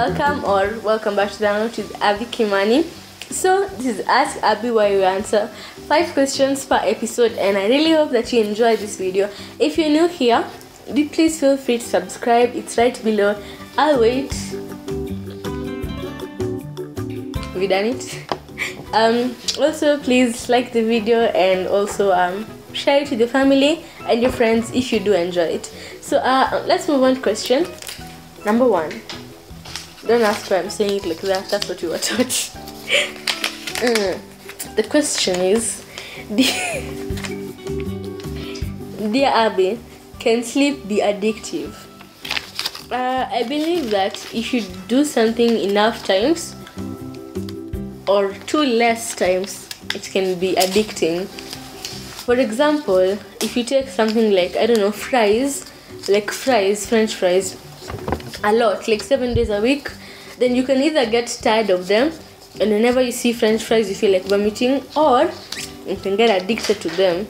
welcome back to the channel with Abby Kimani. So this is Ask Abby, where we answer 5 questions per episode, and I really hope that you enjoy this video. If you're new here, please feel free to subscribe. It's right below. I'll wait. Have you done it? Also, please like the video and also share it with your family and your friends if you do enjoy it. So let's move on to question number 1. Don't ask why I'm saying it like that. That's what you were taught. The question is, dear Abby, can sleep be addictive? I believe that if you do something enough times or too less times, it can be addicting. For example, if you take something like, I don't know, fries, French fries, a lot, like 7 days a week, then you can either get tired of them, and whenever you see French fries you feel like vomiting, or you can get addicted to them,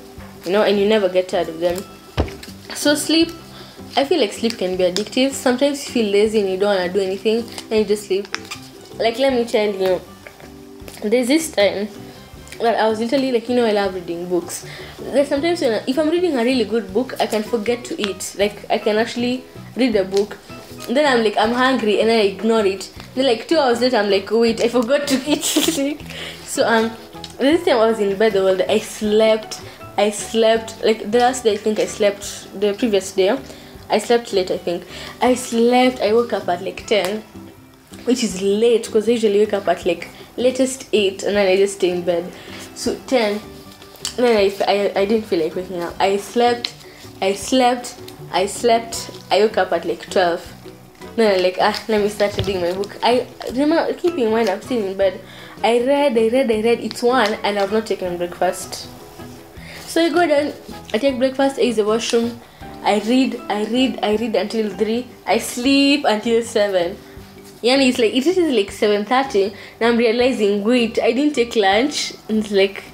and you never get tired of them. So sleep, I feel like sleep can be addictive. Sometimes you feel lazy and you don't want to do anything and you just sleep. Like, let me tell you, there's this time that I was literally like, I love reading books. Like sometimes if I'm reading a really good book, I can forget to eat. Like, I can actually read a book, then I'm like, I'm hungry, and I ignore it. Then like 2 hours later, I'm like, wait, I forgot to eat. So this time I was in bed the whole day. I slept. Like the last day, I think I slept. The previous day, I slept late. I think I slept. I woke up at like 10, which is late because I usually wake up at like latest 8, and then I just stay in bed. So 10. Then I didn't feel like waking up. I slept. I woke up at like 12. Then I'm like, let me start reading my book. I remember, keep in mind, I'm still in bed. I read. It's 1, and I've not taken breakfast. So I go down, I take breakfast, I use the washroom, I read until 3. I sleep until 7. Yani it's like, it is like 7:30, and I'm realizing, wait, I didn't take lunch. And it's like,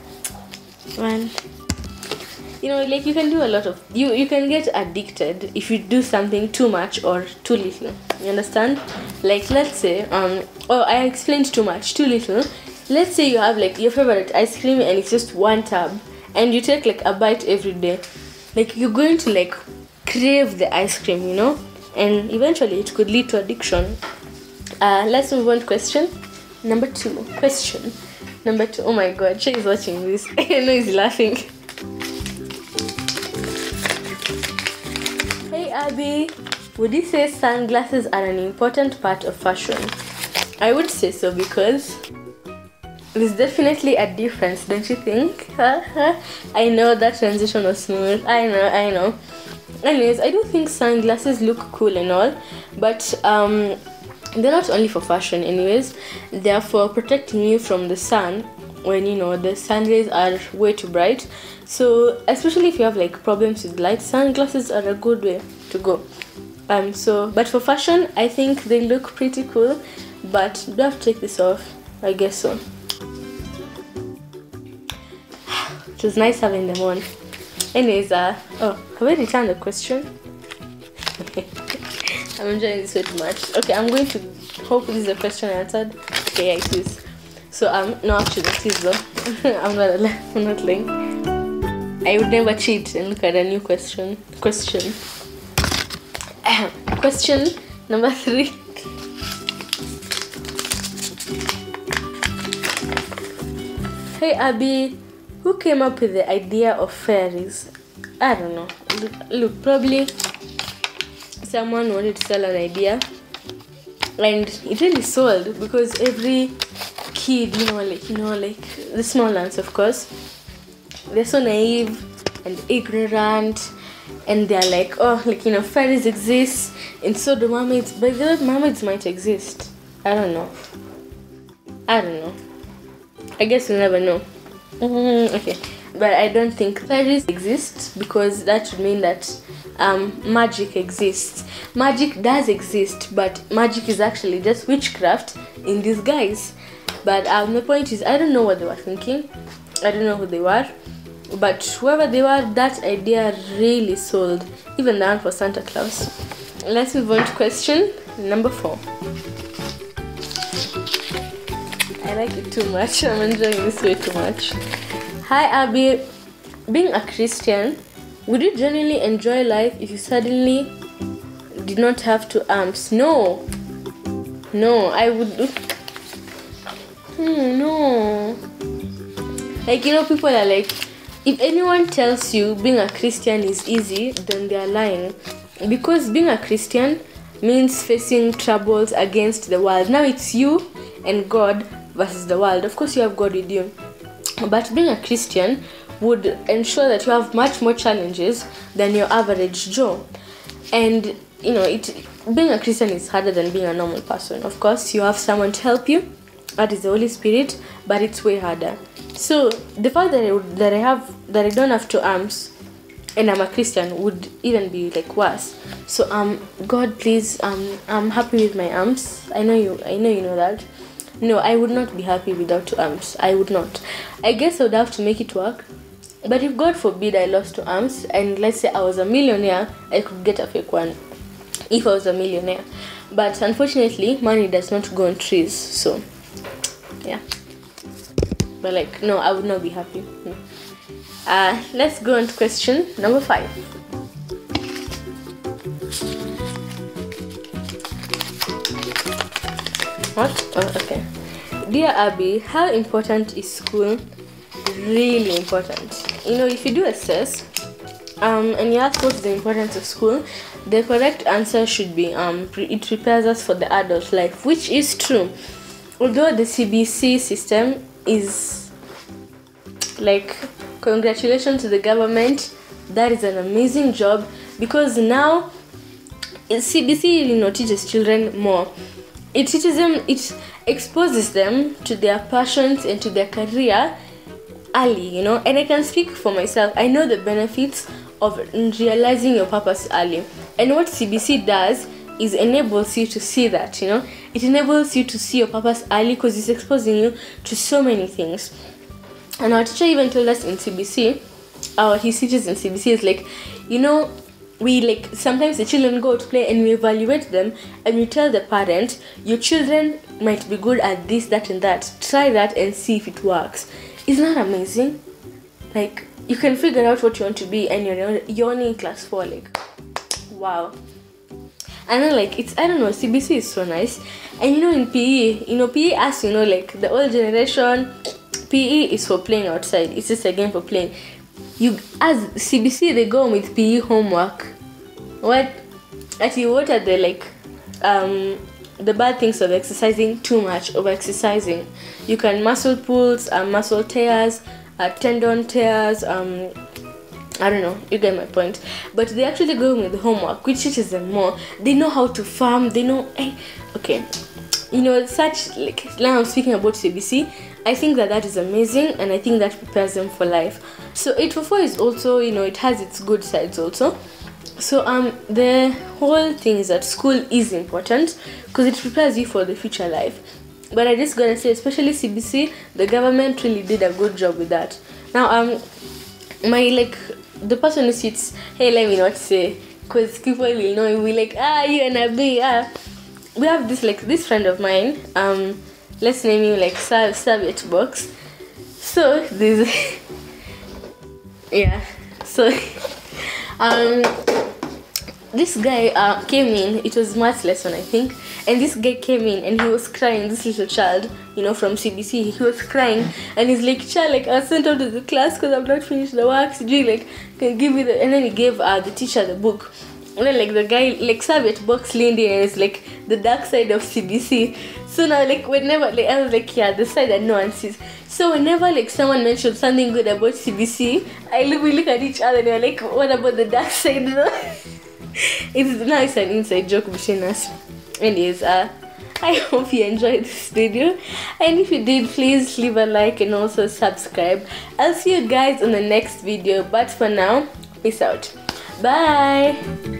man, like you can do a lot of, you can get addicted if you do something too much or too little. You understand? Like, let's say I explained too much, too little. Let's say you have like your favorite ice cream and it's just 1 tub, and you take like a bite every day. Like, you're going to like crave the ice cream, and eventually it could lead to addiction. Let's move on to question number 2. Question number 2. Oh my god, she is watching this. I know he's laughing. Hey Abby, would you say sunglasses are an important part of fashion? I would say so, because there's definitely a difference, don't you think? I know that transition was smooth. I know. Anyways, I do think sunglasses look cool and all, but they're not only for fashion. Anyways, they're for protecting you from the sun when the sun rays are way too bright. So especially if you have like problems with light, sunglasses are a good way to go. But for fashion, I think they look pretty cool, but do I have to take this off? I guess so. It was nice having them on. Anyways, have I returned the question? I'm enjoying this way too much. Okay, I'm going to hope this is a question answered. Okay, yeah, it is. So no, actually it is though. I'm not lying. I would never cheat and look at a new question. Question number 3. Hey Abby, who came up with the idea of fairies? I don't know. Look, probably someone wanted to sell an idea, and it really sold, because every kid, like the small ones, of course, they're so naive and ignorant, and they're like, fairies exist, and so do mermaids. But the way mermaids might exist, I don't know. I guess we'll never know. Okay, but I don't think fairies exist, because that would mean that magic exists. Magic does exist, but magic is actually just witchcraft in disguise. But the point is, I don't know what they were thinking. I don't know who they were, but whoever they were, that idea really sold, even the one for Santa Claus. Let's move on to question number 4. I like it too much. I'm enjoying this way too much. Hi Abby. Being a Christian, would you genuinely enjoy life if you suddenly did not have 2 arms? No, I would. No. Like, people are like, if anyone tells you being a Christian is easy, then they are lying. Because being a Christian means facing troubles against the world. Now it's you and God versus the world. Of course you have God with you. But being a Christian would ensure that you have much more challenges than your average Joe. And being a Christian is harder than being a normal person. Of course you have someone to help you, that is the Holy Spirit, but it's way harder. So the fact that I don't have 2 arms and I'm a Christian would even be like worse. So God, please, I'm happy with my arms. I know you know that. No, I would not be happy without 2 arms. I would not. I guess I would have to make it work. But if God forbid I lost 2 arms, and let's say I was a millionaire, I could get a fake one if I was a millionaire. But unfortunately, money does not grow on trees. So yeah. But like, no, I would not be happy. Let's go on to question number 5. What? Oh, okay. Dear Abby, how important is school? Really important. If you do assess and you ask what's the importance of school, the correct answer should be it prepares us for the adult life, which is true. Although the CBC system is like, congratulations to the government, that is an amazing job, because now CBC teaches children more. It teaches them, it exposes them to their passions and to their career early, and I can speak for myself. I know the benefits of realizing your purpose early, and what CBC does is enables you to see that, it enables you to see your purpose early because it's exposing you to so many things. And our teacher even told us in CBC, his teachers in CBC is like, we like, sometimes the children go to play and we evaluate them and we tell the parent, your children might be good at this, that and that, try that and see if it works. Isn't that amazing? Like, you can figure out what you want to be and you're only in class 4, like, wow. And then like, I don't know, CBC is so nice. And in PE, PE asks, like the old generation, PE is for playing outside. It's just a game for playing. As CBC, they go with PE homework. What are the like the bad things of exercising too much, over exercising? You can muscle pulls, muscle tears, tendon tears, I don't know, you get my point. But they actually go with the homework, which teaches them more. They know how to farm, they know, okay. Such, like, now I'm speaking about CBC, I think that is amazing, and I think that prepares them for life. So 844 is also, it has its good sides also. So the whole thing is that school is important because it prepares you for the future life. But I just gotta say, especially CBC, the government really did a good job with that. Now the person who sits, hey, let me not say, because people will know, we like, you and Abby, we have this friend of mine, let's name him like Serviette Box. So this yeah, so this guy came in, it was maths lesson I think, and this guy came in and he was crying, this little child, from CBC, he was crying and he's like, child, like, I was sent out to the class because I've not finished the works, like, can give me and then he gave the teacher the book. And then like the guy, like, Serviette Box leaned in and it's like the dark side of CBC. So now like whenever, like, I was like, yeah, the side that no one sees. So whenever like someone mentioned something good about CBC, we look at each other and we're like, what about the dark side? It's an inside joke between us. Anyways, I hope you enjoyed this video, and if you did, please leave a like and also subscribe. I'll see you guys on the next video, but for now, peace out. Bye.